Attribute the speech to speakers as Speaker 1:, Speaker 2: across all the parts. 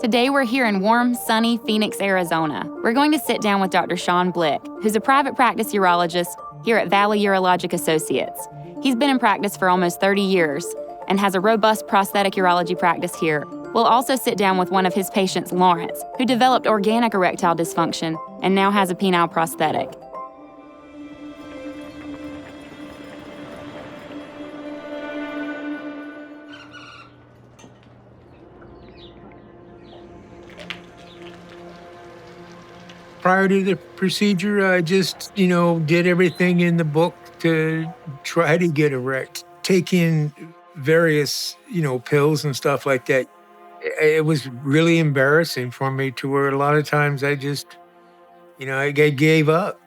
Speaker 1: Today we're here in warm, sunny Phoenix, Arizona. We're going to sit down with Dr. Sean Blick, who's a private practice urologist here at Valley Urologic Associates. He's been in practice for almost 30 years and has a robust prosthetic urology practice here. We'll also sit down with one of his patients, Lawrence, who developed organic erectile dysfunction and now has a penile prosthetic.
Speaker 2: Prior to the procedure, I just, did everything in the book to try to get erect. Taking various, pills and stuff like that, it was really embarrassing for me to where a lot of times I just, I gave up.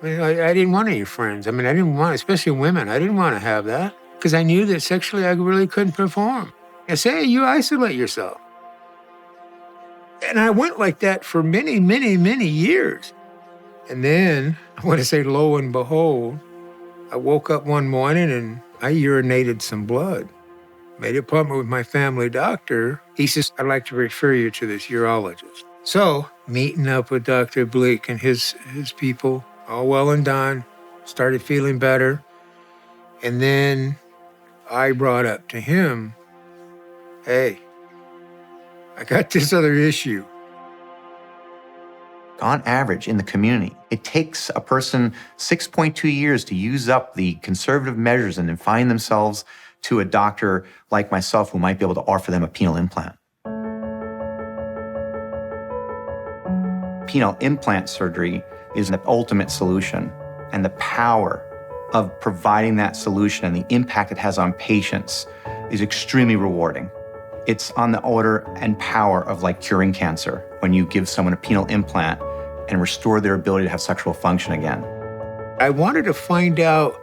Speaker 2: I didn't want any friends. I didn't want, especially women, I didn't want to have that because I knew that sexually I really couldn't perform. I say, you isolate yourself. And I went like that for many, many, many years. And then, I want to say, lo and behold, I woke up one morning and I urinated some blood. Made an appointment with my family doctor. He says, I'd like to refer you to this urologist. So, meeting up with Dr. Blick and his people, all well and done, started feeling better. And then I brought up to him, hey, I got this other issue.
Speaker 3: On average, in the community, it takes a person 6.2 years to use up the conservative measures and then find themselves to a doctor like myself who might be able to offer them a penile implant. Penile implant surgery is an ultimate solution, and the power of providing that solution and the impact it has on patients is extremely rewarding. It's on the order and power of like curing cancer when you give someone a penile implant and restore their ability to have sexual function again.
Speaker 2: I wanted to find out,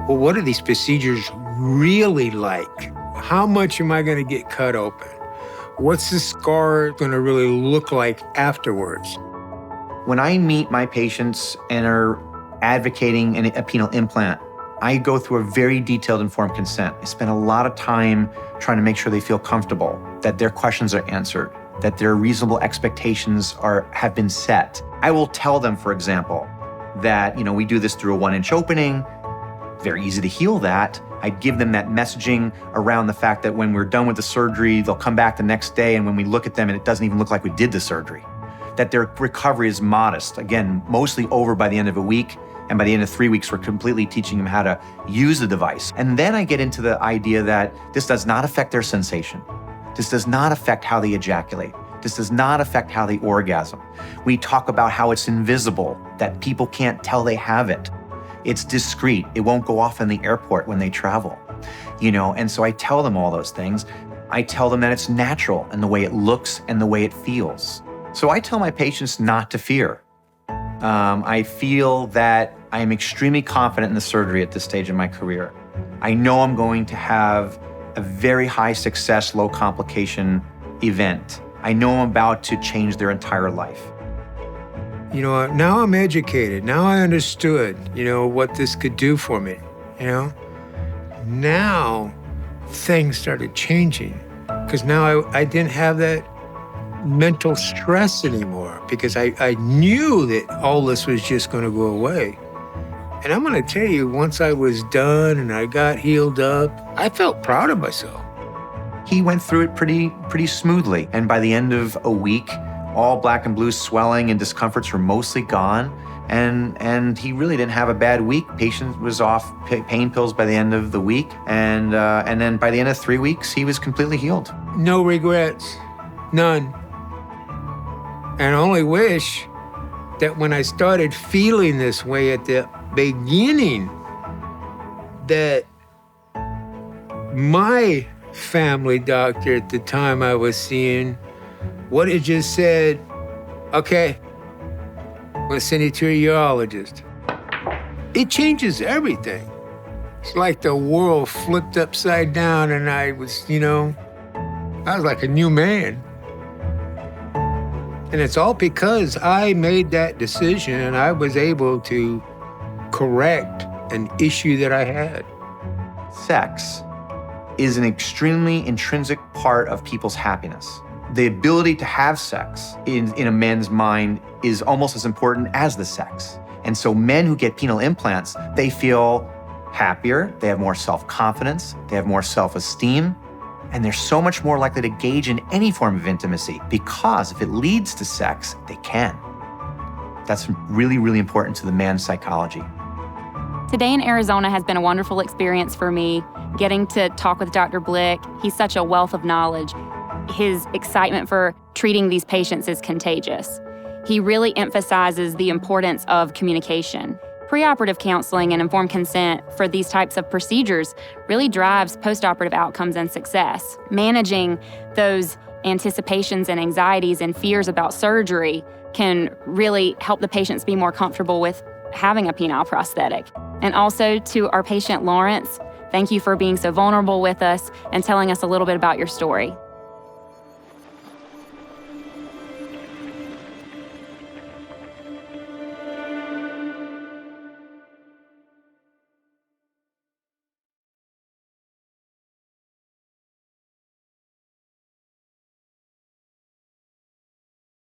Speaker 2: well, what are these procedures really like? How much am I going to get cut open? What's the scar going to really look like afterwards?
Speaker 3: When I meet my patients and are advocating a penile implant, I go through a very detailed informed consent. I spend a lot of time trying to make sure they feel comfortable, that their questions are answered, that their reasonable expectations have been set. I will tell them, for example, that we do this through a 1-inch opening, very easy to heal that. I give them that messaging around the fact that when we're done with the surgery, they'll come back the next day, and when we look at them, and it doesn't even look like we did the surgery. That their recovery is modest, again, mostly over by the end of a week. And by the end of 3 weeks, we're completely teaching them how to use the device. And then I get into the idea that this does not affect their sensation. This does not affect how they ejaculate. This does not affect how they orgasm. We talk about how it's invisible, that people can't tell they have it. It's discreet. It won't go off in the airport when they travel. And so I tell them all those things. I tell them that it's natural in the way it looks and the way it feels. So I tell my patients not to fear. I feel that I am extremely confident in the surgery at this stage in my career. I know I'm going to have a very high success, low complication event. I know I'm about to change their entire life.
Speaker 2: Now I'm educated. Now I understood, what this could do for me, Now things started changing because now I didn't have that mental stress anymore because I knew that all this was just going to go away. And I'm going to tell you, once I was done and I got healed up, I felt proud of myself.
Speaker 3: He went through it pretty smoothly. And by the end of a week, all black and blue swelling and discomforts were mostly gone. And he really didn't have a bad week. Patient was off pain pills by the end of the week. And then by the end of 3 weeks, he was completely healed.
Speaker 2: No regrets, none. And I only wish that when I started feeling this way at the beginning, that my family doctor at the time I was seeing would have just said, okay, I'm gonna send you to a urologist. It changes everything. It's like the world flipped upside down and I was like a new man. And it's all because I made that decision and I was able to correct an issue that I had.
Speaker 3: Sex is an extremely intrinsic part of people's happiness. The ability to have sex in a man's mind is almost as important as the sex. And so men who get penile implants, they feel happier, they have more self-confidence, they have more self-esteem, and they're so much more likely to engage in any form of intimacy because if it leads to sex, they can. That's really, really important to the man's psychology.
Speaker 1: Today in Arizona has been a wonderful experience for me, getting to talk with Dr. Blick. He's such a wealth of knowledge. His excitement for treating these patients is contagious. He really emphasizes the importance of communication. Preoperative counseling and informed consent for these types of procedures really drives postoperative outcomes and success. Managing those anticipations and anxieties and fears about surgery can really help the patients be more comfortable with having a penile prosthetic. And also to our patient, Lawrence, thank you for being so vulnerable with us and telling us a little bit about your story.